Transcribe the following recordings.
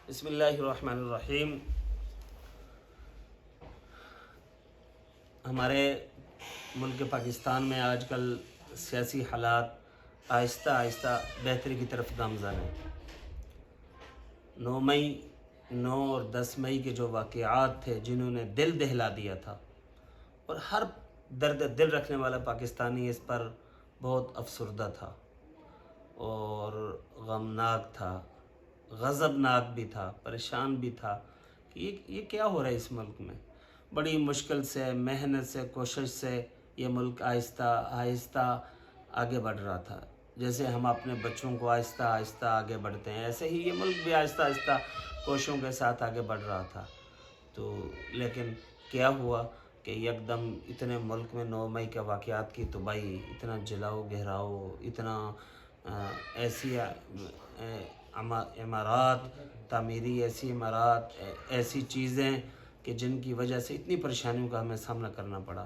بسم اللہ الرحمن الرحیم۔ ہمارے ملک پاکستان میں آج کل سیاسی حالات آہستہ آہستہ بہتری کی طرف گامزن ہیں۔ 9 اور 10 مئی کے جو واقعات تھے جنہوں نے دل دہلا دیا تھا، اور ہر درد دل رکھنے والا پاکستانی اس پر بہت افسردہ تھا اور غمناک تھا، غضبناک بھی تھا، پریشان بھی تھا کہ یہ کیا ہو رہا ہے اس ملک میں۔ بڑی مشکل سے، محنت سے، کوشش سے یہ ملک آہستہ آہستہ آگے بڑھ رہا تھا۔ جیسے ہم اپنے بچوں کو آہستہ آہستہ آگے بڑھتے ہیں، ایسے ہی یہ ملک بھی آہستہ آہستہ کوششوں کے ساتھ آگے بڑھ رہا تھا۔ تو لیکن کیا ہوا کہ یکدم اتنے ملک میں 9 مئی کے واقعات کی تباہی، اتنا جلاؤ گہراؤ، اتنا ایسی عمارات تعمیری، ایسی عمارات، ایسی چیزیں کہ جن کی وجہ سے اتنی پریشانیوں کا ہمیں سامنا کرنا پڑا۔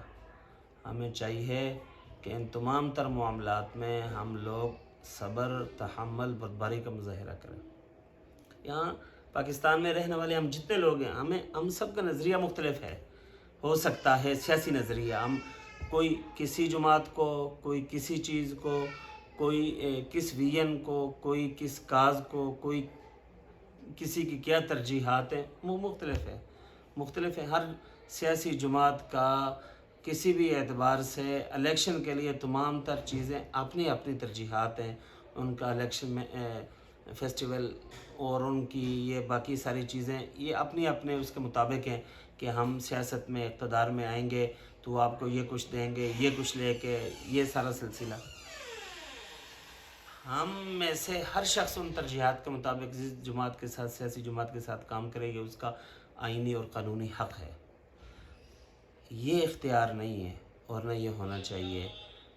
ہمیں چاہیے کہ ان تمام تر معاملات میں ہم لوگ صبر، تحمل، بردباری کا مظاہرہ کریں۔ یہاں پاکستان میں رہنے والے ہم جتنے لوگ ہیں، ہم سب کا نظریہ مختلف ہے، ہو سکتا ہے سیاسی نظریہ، ہم کوئی کسی جماعت کو، کوئی کسی چیز کو، کوئی کس ویژن کو، کوئی کس کاز کو، کوئی کسی کی کیا ترجیحات ہیں، وہ مختلف ہے۔ ہر سیاسی جماعت کا کسی بھی اعتبار سے الیکشن کے لیے تمام تر چیزیں اپنی اپنی ترجیحات ہیں۔ ان کا الیکشن میں فیسٹیول اور ان کی یہ باقی ساری چیزیں یہ اپنے اس کے مطابق ہیں کہ ہم سیاست میں اقتدار میں آئیں گے تو آپ کو یہ کچھ دیں گے، یہ کچھ لے کے، یہ سارا سلسلہ۔ ہم میں سے ہر شخص ان ترجیحات کے مطابق جس جماعت کے ساتھ، سیاسی جماعت کے ساتھ کام کرے گی، اس کا آئینی اور قانونی حق ہے۔ یہ اختیار نہیں ہے اور نہ یہ ہونا چاہیے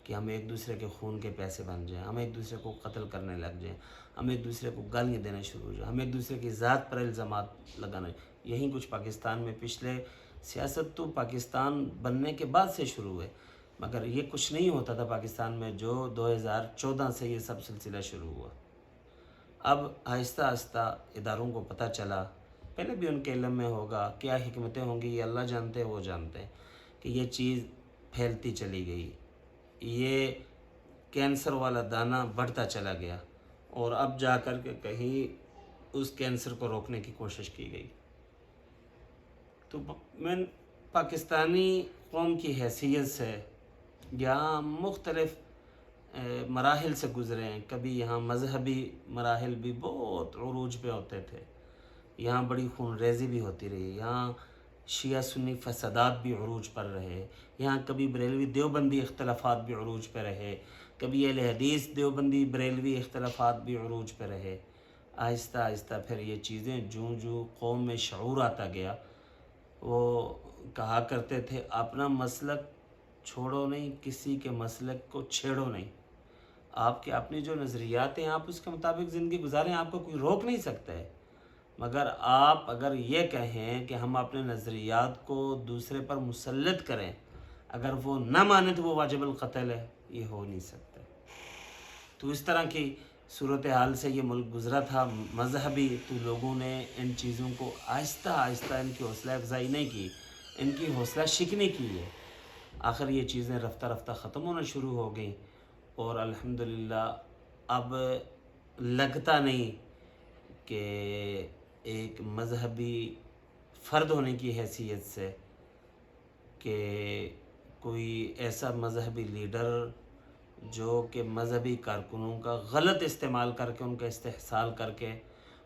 کہ ہم ایک دوسرے کے خون کے پیسے بن جائیں، ہم ایک دوسرے کو قتل کرنے لگ جائیں، ہم ایک دوسرے کو گالیاں دینے شروع ہو جائیں، ہم ایک دوسرے کی ذات پر الزامات لگانا۔ یہی کچھ پاکستان میں پچھلے سیاست تو پاکستان بننے کے بعد سے شروع ہوئے، مگر یہ کچھ نہیں ہوتا تھا پاکستان میں جو 2014 سے یہ سب سلسلہ شروع ہوا۔ اب آہستہ آہستہ اداروں کو پتہ چلا، پہلے بھی ان کے علم میں ہوگا، کیا حکمتیں ہوں گی یہ اللہ جانتے ہیں، وہ جانتے ہیں، کہ یہ چیز پھیلتی چلی گئی، یہ کینسر والا دانہ بڑھتا چلا گیا، اور اب جا کر کے کہیں اس کینسر کو روکنے کی کوشش کی گئی۔ تو میں پاکستانی قوم کی حیثیت سے یہاں مختلف مراحل سے گزرے ہیں۔ کبھی یہاں مذہبی مراحل بھی بہت عروج پہ ہوتے تھے، یہاں بڑی خون ریزی بھی ہوتی رہی، یہاں شیعہ سنی فسادات بھی عروج پر رہے، یہاں کبھی بریلوی دیوبندی اختلافات بھی عروج پہ رہے، کبھی اہل حدیث دیوبندی بریلوی اختلافات بھی عروج پہ رہے۔ آہستہ آہستہ پھر یہ چیزیں جو قوم میں شعور آتا گیا، وہ کہا کرتے تھے اپنا مسلک چھوڑو نہیں، کسی کے مسلک کو چھیڑو نہیں۔ آپ کے اپنے جو نظریات ہیں آپ اس کے مطابق زندگی گزاریں، آپ کو کوئی روک نہیں سکتا ہے، مگر آپ اگر یہ کہیں کہ ہم اپنے نظریات کو دوسرے پر مسلط کریں، اگر وہ نہ مانے تو وہ واجب القتل ہے، یہ ہو نہیں سکتا۔ تو اس طرح کی صورتحال سے یہ ملک گزرا تھا مذہبی، تو لوگوں نے ان چیزوں کو آہستہ آہستہ ان کی حوصلہ افزائی نہیں کی، ان کی حوصلہ شکنی کی ہے۔ آخر یہ چیزیں رفتہ رفتہ ختم ہونا شروع ہو گئیں، اور الحمدللہ اب لگتا نہیں کہ ایک مذہبی فرد ہونے کی حیثیت سے کہ کوئی ایسا مذہبی لیڈر جو کہ مذہبی کارکنوں کا غلط استعمال کر کے، ان کا استحصال کر کے،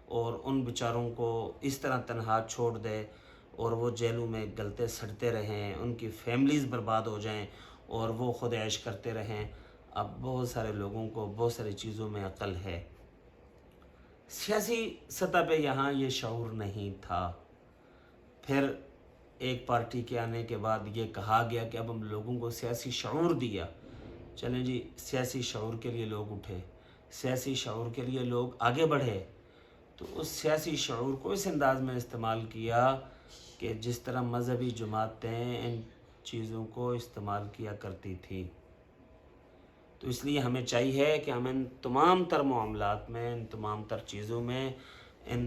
اور ان بیچاروں کو اس طرح تنہا چھوڑ دے اور وہ جیلوں میں گلتے سڑتے رہیں، ان کی فیملیز برباد ہو جائیں اور وہ خود عیش کرتے رہیں۔ اب بہت سارے لوگوں کو بہت ساری چیزوں میں عقل ہے، سیاسی سطح پہ یہاں یہ شعور نہیں تھا۔ پھر ایک پارٹی کے آنے کے بعد یہ کہا گیا کہ اب ہم لوگوں کو سیاسی شعور دیا، چلیں جی سیاسی شعور کے لیے لوگ اٹھے، سیاسی شعور کے لیے لوگ آگے بڑھے، تو اس سیاسی شعور کو اس انداز میں استعمال کیا کہ جس طرح مذہبی جماعتیں ان چیزوں کو استعمال کیا کرتی تھی۔ تو اس لیے ہمیں چاہیے کہ ہم ان تمام تر معاملات میں، ان تمام تر چیزوں میں، ان